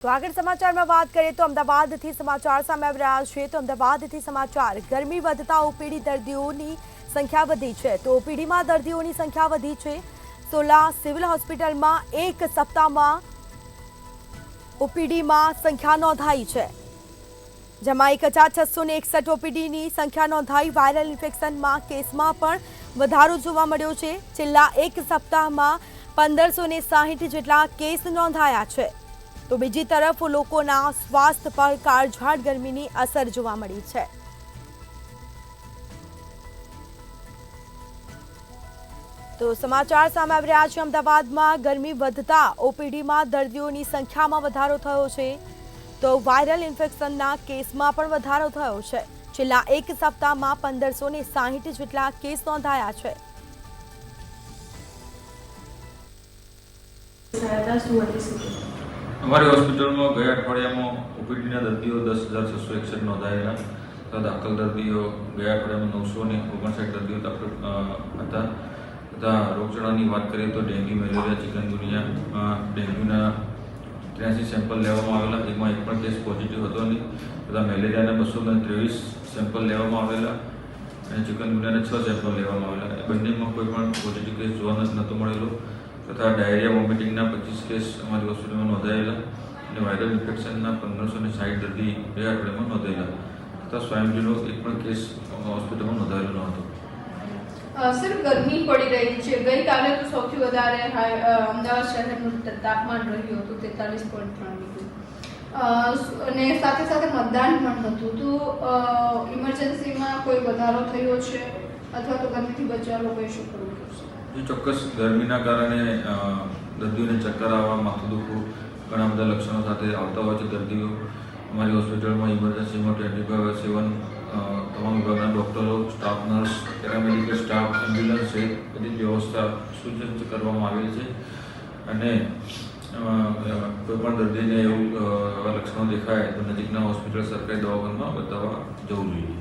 તો આગળ સમાચારમાં વાત કરીએ તો અમદાવાદથી સમાચાર સામે આવી રહ્યા છે. તો અમદાવાદથી સમાચાર, ગરમી વધતા ઓપીડી દર્દીઓની સંખ્યા વધી છે. તો ઓપીડીમાં દર્દીઓની સંખ્યા વધી છે. સોલા સિવિલ હોસ્પિટલમાં એક સપ્તાહમાં ઓપીડીમાં સંખ્યા નોંધાઈ છે, જેમાં 1661 ઓપીડીની સંખ્યા નોંધાઈ. વાયરલ ઇન્ફેક્શનમાં કેસમાં પણ વધારો જોવા મળ્યો છે. છેલ્લા એક સપ્તાહમાં 1560 જેટલા કેસ નોંધાયા છે. તો બીજી તરફ લોકોના સ્વાસ્થ્ય પર કાળઝાળ ગરમીની અસર જોવા મળી છે. તો સમાચાર સામે આવી રહ્યા છે. અમદાવાદમાં ગરમી વધતા ઓપીડીમાં દર્દીઓની સંખ્યામાં વધારો થયો છે. તો વાયરલ ઇન્ફેક્શનના કેસમાં પણ વધારો થયો છે. છેલ્લા એક સપ્તાહમાં 1560 જેટલા કેસ નોંધાયા છે. हमारी हॉस्पिटल में गए अठवाडियाમાં ओपीडीના દર્દીઓ 10,661 નોંધાયેલા તથા દાખલ દર્દીઓ ગયા અઠવાડિયામાં 959 દર્દીઓ દાખલ હતા. તથા રોગચાળાની વાત કરીએ તો ડેન્ગ્યુ, મેલેરિયા, ચિકનગુનિયા, ડેન્ગ્યુના 83 સેમ્પલ લેવામાં આવેલા, જેમાં એક પણ કેસ પોઝિટિવ હતો નહીં. તથા મેલેરિયાના 223 સેમ્પલ લેવામાં આવેલા અને ચિકનગુનિયાના 6 સેમ્પલ લેવામાં આવેલા. એ બંનેમાં કોઈ પણ પોઝિટિવ કેસ જોવા નહોતો મળેલો. તથા ડાયરિયા વોમિટિંગના 25 કેસ અમારી હોસ્પિટલમાં નોંધાયેલા અને વાયરલ ઇન્ફેક્શનના 1560 દર્દી ગયા અઠવાડિયામાં નોંધાયેલા. તથા સ્વાઇન એક પણ કેસ હોસ્પિટલમાં નોંધાયેલો ન હતો. સર, ગરમી પડી રહી છે. ગઈકાલે તો સૌથી વધારે અમદાવાદ શહેરનું તાપમાન રહ્યું હતું 43.3 ડિગ્રી, અને સાથે સાથે મતદાન પણ હતું. તો ઇમરજન્સીમાં કોઈ વધારો થયો છે અથવા તો ગરમીથી બચવા લોકોએ શું કરવું પડશે? ચોક્કસ ગરમીના કારણે દર્દીઓને ચક્કર આવવા, માથું દુખવું, ઘણા બધા લક્ષણો સાથે આવતા હોય છે દર્દીઓ. અમારી હોસ્પિટલમાં ઇમરજન્સીમાં 24/7 તમામ વિભાગના ડૉક્ટરો, staff nurse, paramedical staff, ambulance છે, બધી વ્યવસ્થા સુસજ્જ કરવામાં આવેલી છે. અને કોઈપણ દર્દીને એવા લક્ષણો દેખાય તો નજીકના હોસ્પિટલ, સરકારી દવાખાનામાં બતાવવા જવું જોઈએ.